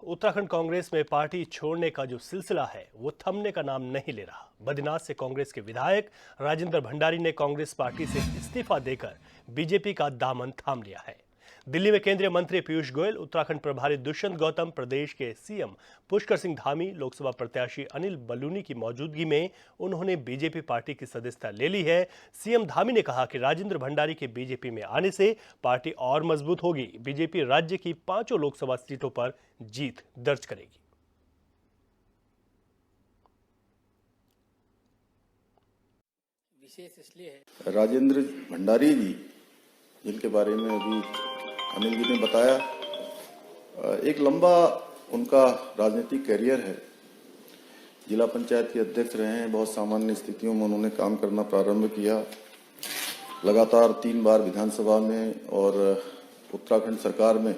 उत्तराखंड कांग्रेस में पार्टी छोड़ने का जो सिलसिला है वो थमने का नाम नहीं ले रहा। बद्रीनाथ से कांग्रेस के विधायक राजेंद्र भंडारी ने कांग्रेस पार्टी से इस्तीफा देकर बीजेपी का दामन थाम लिया है। दिल्ली में केंद्रीय मंत्री पीयूष गोयल, उत्तराखंड प्रभारी दुष्यंत गौतम, प्रदेश के सीएम पुष्कर सिंह धामी, लोकसभा प्रत्याशी अनिल बलूनी की मौजूदगी में उन्होंने बीजेपी पार्टी की सदस्यता ले ली है। सीएम धामी ने कहा कि राजेंद्र भंडारी के बीजेपी में आने से पार्टी और मजबूत होगी। बीजेपी राज्य की 5 लोकसभा सीटों पर जीत दर्ज करेगी। विशेष इसलिए है राजेंद्र भंडारी जी, जिनके बारे में अभी अनिल जी ने बताया, एक लंबा उनका राजनीतिक कैरियर है। जिला पंचायत के अध्यक्ष रहे हैं, बहुत सामान्य स्थितियों में उन्होंने काम करना प्रारंभ किया। लगातार 3 बार विधानसभा में और उत्तराखंड सरकार में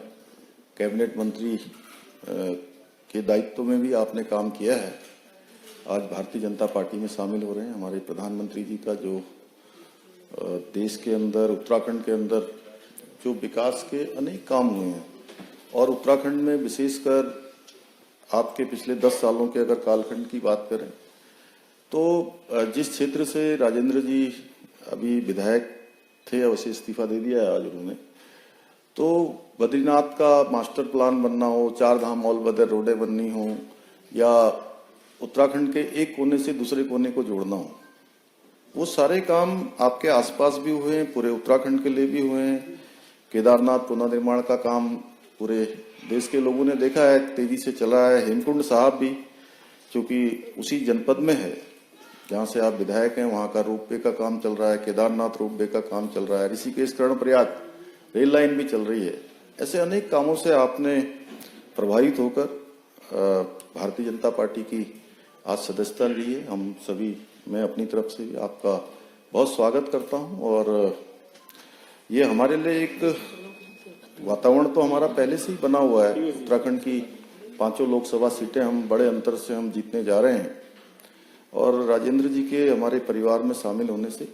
कैबिनेट मंत्री के दायित्व में भी आपने काम किया है। आज भारतीय जनता पार्टी में शामिल हो रहे हैं। हमारे प्रधानमंत्री जी का जो देश के अंदर, उत्तराखंड के अंदर जो विकास के अनेक काम हुए हैं, और उत्तराखंड में विशेषकर आपके पिछले 10 सालों के अगर कालखंड की बात करें तो जिस क्षेत्र से राजेंद्र जी अभी विधायक थे, वैसे इस्तीफा दे दिया है आज उन्होंने, तो बद्रीनाथ का मास्टर प्लान बनना हो, 4 धाम ऑल वेदर रोडें बननी हो, या उत्तराखंड के एक कोने से दूसरे कोने को जोड़ना हो, वो सारे काम आपके आसपास भी हुए हैं, पूरे उत्तराखंड के लिए भी हुए हैं। केदारनाथ पुनर्निर्माण का काम पूरे देश के लोगों ने देखा है, तेजी से चला है। हेमकुंड साहब भी, चूंकि उसी जनपद में है जहां से आप विधायक हैं, वहां का रोपवे का काम चल रहा है, केदारनाथ रोपवे का काम चल रहा है, ऋषिकेश कर्णप्रयाग रेल लाइन भी चल रही है। ऐसे अनेक कामों से आपने प्रभावित होकर भारतीय जनता पार्टी की आज सदस्यता ली है। हम सभी, मैं अपनी तरफ से भी आपका बहुत स्वागत करता हूं। और ये हमारे लिए एक वातावरण तो हमारा पहले से ही बना हुआ है। उत्तराखंड की 5 लोकसभा सीटें हम बड़े अंतर से हम जीतने जा रहे हैं, और राजेंद्र जी के हमारे परिवार में शामिल होने से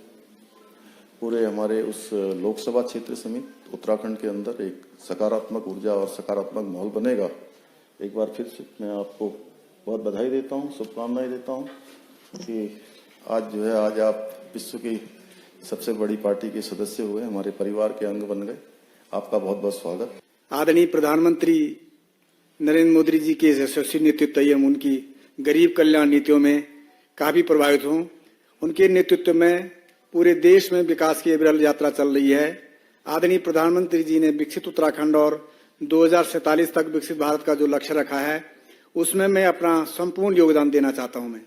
पूरे हमारे उस लोकसभा क्षेत्र समेत उत्तराखंड के अंदर एक सकारात्मक ऊर्जा और सकारात्मक माहौल बनेगा। एक बार फिर से मैं आपको बहुत बधाई देता हूँ, शुभकामनाएं देता हूँ कि आज जो है, आज आप विश्व की सबसे बड़ी पार्टी के सदस्य हुए, हमारे परिवार के अंग बन गए। आपका बहुत बहुत स्वागत। आदरणीय प्रधानमंत्री नरेंद्र मोदी जी के यशस्वी नेतृत्व एवं उनकी गरीब कल्याण नीतियों में काफी प्रभावित हूं। उनके नेतृत्व में पूरे देश में विकास की विरल यात्रा चल रही है। आदरणीय प्रधानमंत्री जी ने विकसित उत्तराखंड और 2047 तक विकसित भारत का जो लक्ष्य रखा है, उसमें मैं अपना संपूर्ण योगदान देना चाहता हूं। मैं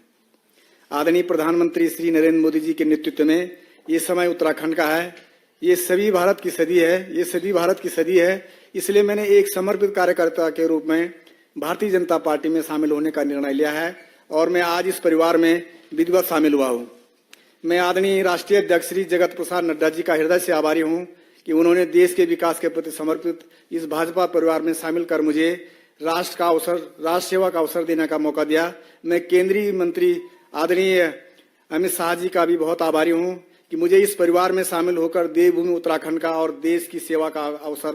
आदरणीय प्रधानमंत्री श्री नरेंद्र मोदी जी के नेतृत्व में ये समय उत्तराखंड का है। ये सभी भारत की सदी है, ये सभी भारत की सदी है। इसलिए मैंने एक समर्पित कार्यकर्ता के रूप में भारतीय जनता पार्टी में शामिल होने का निर्णय लिया है, और मैं आज इस परिवार में विधिवत शामिल हुआ हूँ। मैं आदरणीय राष्ट्रीय अध्यक्ष श्री जगत प्रसाद नड्डा जी का हृदय से आभारी हूँ कि उन्होंने देश के विकास के प्रति समर्पित इस भाजपा परिवार में शामिल कर मुझे राष्ट्र सेवा का अवसर देने का मौका दिया। मैं केंद्रीय मंत्री आदरणीय अमित शाह जी का भी बहुत आभारी हूँ कि मुझे इस परिवार में शामिल होकर देवभूमि उत्तराखंड का और देश की सेवा का अवसर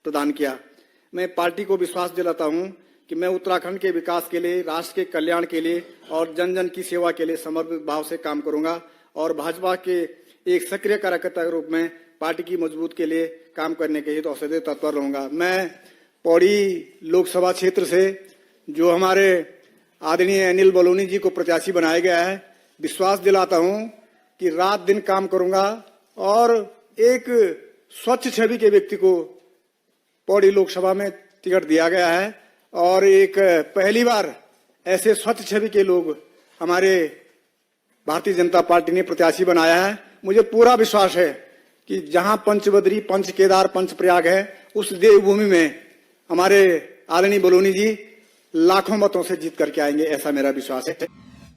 प्रदान किया। मैं पार्टी को विश्वास दिलाता हूं कि मैं उत्तराखंड के विकास के लिए, राष्ट्र के कल्याण के लिए और जन जन की सेवा के लिए समर्पित भाव से काम करूंगा, और भाजपा के एक सक्रिय कार्यकर्ता के रूप में पार्टी की मजबूत के लिए काम करने के हेतु अवसर तत्पर रहूंगा। मैं पौड़ी लोकसभा क्षेत्र से जो हमारे आदरणीय अनिल बलूनी जी को प्रत्याशी बनाया गया है, विश्वास दिलाता हूं कि रात दिन काम करूंगा, और एक स्वच्छ छवि के व्यक्ति को पौड़ी लोकसभा में टिकट दिया गया है, और एक पहली बार ऐसे स्वच्छ छवि के लोग हमारे भारतीय जनता पार्टी ने प्रत्याशी बनाया है। मुझे पूरा विश्वास है कि जहां पंचबद्री, पंच केदार, पंच प्रयाग है, उस देवभूमि में हमारे आदरणीय बलूनी जी लाखों मतों से जीत करके आएंगे, ऐसा मेरा विश्वास है।